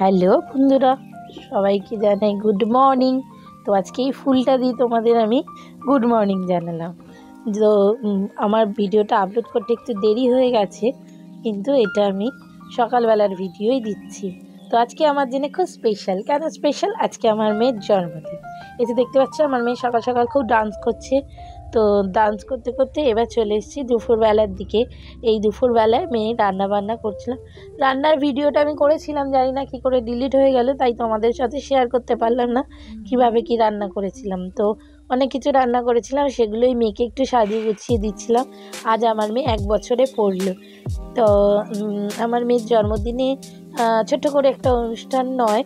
Hello বন্ধুরা, সবাইকে জানাই গুড মর্নিং। তো আজকে এই ফুলটা দিয়ে তোমাদের আমি গুড মর্নিং জানালাম। তো আমার ভিডিওটা আপলোড করতে একটু দেরি হয়ে গেছে, কিন্তু এটা আমি সকালবেলার ভিডিওই দিচ্ছি। তো আজকে আমার জন্য খুব স্পেশাল। কেন স্পেশাল? আজকে আমার মেয়ের জন্মদিন। এই যে দেখতে পাচ্ছ, আমার মেয়ে সকাল সকাল খুব ডান্স করছে। তো ডান্স করতে করতে এবার চলে এসেছি দুপুরবেলার দিকে। এই দুপুরবেলায় মেয়ে রান্না বান্না করছিলাম। রান্নার ভিডিওটা আমি করেছিলাম, জানি না কী করে ডিলিট হয়ে গেল, তাই তোমাদের সাথে শেয়ার করতে পারলাম না কিভাবে কি রান্না করেছিলাম। তো অনেক কিছু রান্না করেছিলাম, সেগুলোই মেয়েকে একটু সাজিয়ে গুছিয়ে দিচ্ছিলাম। আজ আমার মেয়ে 1 বছরে পড়লো। তো আমার মেয়ের জন্মদিনে ছোট্ট করে একটা অনুষ্ঠান নয়,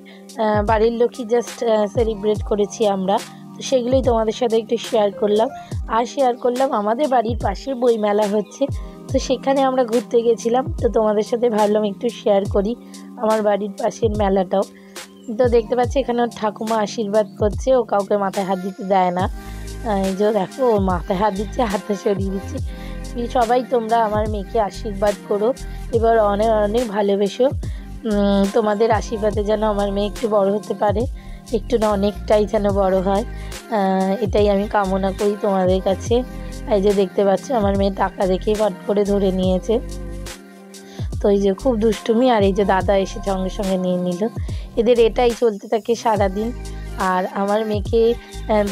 বাড়ির লোকই জাস্ট সেলিব্রেট করেছি আমরা। তো সেগুলোই তোমাদের সাথে একটু শেয়ার করলাম। আর শেয়ার করলাম আমাদের বাড়ির পাশে বইমেলা হচ্ছে, তো সেখানে আমরা ঘুরতে গেছিলাম। তো তোমাদের সাথে ভাবলাম একটু শেয়ার করি আমার বাড়ির পাশের মেলাটাও। তো দেখতে পাচ্ছি এখানে ওর ঠাকুমা আশীর্বাদ করছে, ও কাউকে মাথায় হাত দিতে দেয় না। এই যে দেখো, ও মাথায় হাত দিচ্ছে, হাতটা সরিয়ে দিচ্ছে। সবাই তোমরা আমার মেয়েকে আশীর্বাদ করো, এবার অনেক অনেক ভালোবেসো। তোমাদের আশীর্বাদে যেন আমার মেয়ে একটু বড় হতে পারে, একটু না অনেকটাই যেন বড় হয়, এটাই আমি কামনা করি তোমাদের কাছে। এই যে দেখতে পাচ্ছ আমার মেয়ে টাকা দেখেই ফট করে ধরে নিয়েছে। তো এই যে খুব দুষ্টুমি, আর এই যে দাদা এসে সঙ্গে সঙ্গে নিয়ে নিল। এদের এটাই চলতে থাকে সারাদিন। আর আমার মেয়েকে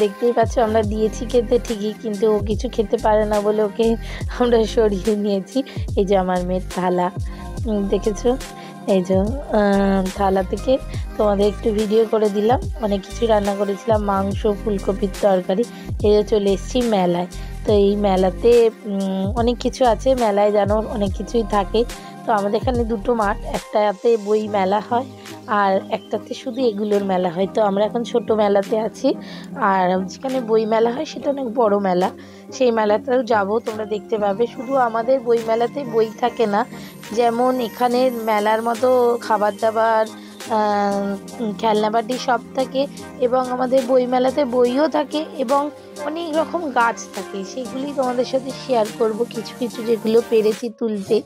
দেখতেই পাচ্ছ, আমরা দিয়েছি খেতে ঠিকই, কিন্তু ও কিছু খেতে পারে না বলে ওকে আমরা সরিয়ে নিয়েছি। এই যে আমার মেয়ের থালা দেখেছো, এই যে থালা থেকে তোমাদের একটু ভিডিও করে দিলাম। অনেক কিছু রান্না করেছিলাম, মাংস, ফুলকপির তরকারি। এই যে চলে এসেছি মেলায়। তো এই মেলাতে অনেক কিছু আছে, মেলায় জানো অনেক কিছুই থাকে। তো আমাদের এখানে দুটো মাঠ, একটাতে বই মেলা হয় আর একটাতে শুধু এগুলোর মেলা হয়। তো আমরা এখন ছোট মেলাতে আছি, আর যেখানে বই মেলা হয় সেটা অনেক বড় মেলা, সেই মেলাতেও যাব, তোমরা দেখতে পাবে। শুধু আমাদের বই মেলাতে বই থাকে না, যেমন এখানে মেলার মতো খাবার দাবার, খেলনাবাটি সব থাকে, এবং আমাদের বই মেলাতে বইও থাকে এবং অনেক রকম গাছ থাকে। সেগুলি তোমাদের সাথে শেয়ার করব, কিছু কিছু যেগুলো পেরেছি তুলতে।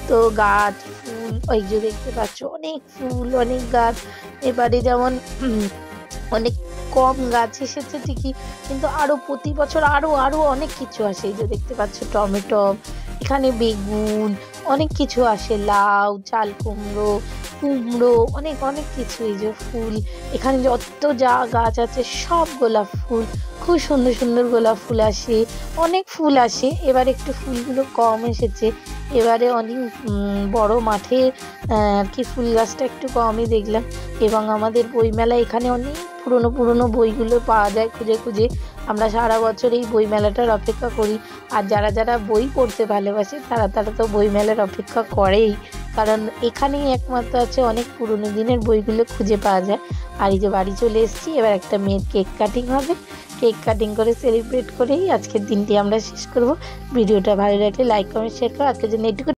তো গাছ, ফুল, ওই যে দেখতে পাচ্ছ অনেক ফুল, অনেক গাছ। এবারে যেমন অনেক কম গাছ এসেছে ঠিকই, কিন্তু আরও প্রতি বছর আরও আরও অনেক কিছু আসে। এই যে দেখতে পাচ্ছ টমেটো, এখানে বেগুন, অনেক কিছু আসে, লাউ, চাল কুমড়ো, কুমড়ো, অনেক অনেক কিছু। এই যে ফুল, এখানে যত যা গাছ আছে সব গোলাপ ফুল, খুব সুন্দর সুন্দর গোলাপ ফুল আসে, অনেক ফুল আসে। এবার একটু ফুলগুলো কম এসেছে, এবারে অনেক বড় মাঠে আর কি ফুল গাছটা একটু কমই দেখলাম। এবং আমাদের বইমেলা এখানে অনেক পুরনো পুরনো বইগুলো পাওয়া যায় খুঁজে খুঁজে। আমরা সারা বছর এই বই মেলাটার অপেক্ষা করি। আর যারা যারা বই পড়তে ভালোবাসে তারা তারা তো বই মেলার অপেক্ষা করেই, কারণ এখানেই একমাত্র আছে অনেক পুরনো দিনের বইগুলো খুঁজে পাওয়া যায়। আর এই যে বাড়ি চলে এসেছি, এবার একটা মেয়ের কেক কাটিং হবে। কেক কাটিং করে সেলিব্রেট করেই আজকের দিনটি আমরা শেষ করব। ভিডিওটা ভালো লাগলে লাইক কমেন্ট শেয়ার করো। আজকের জন্য এইটুকু।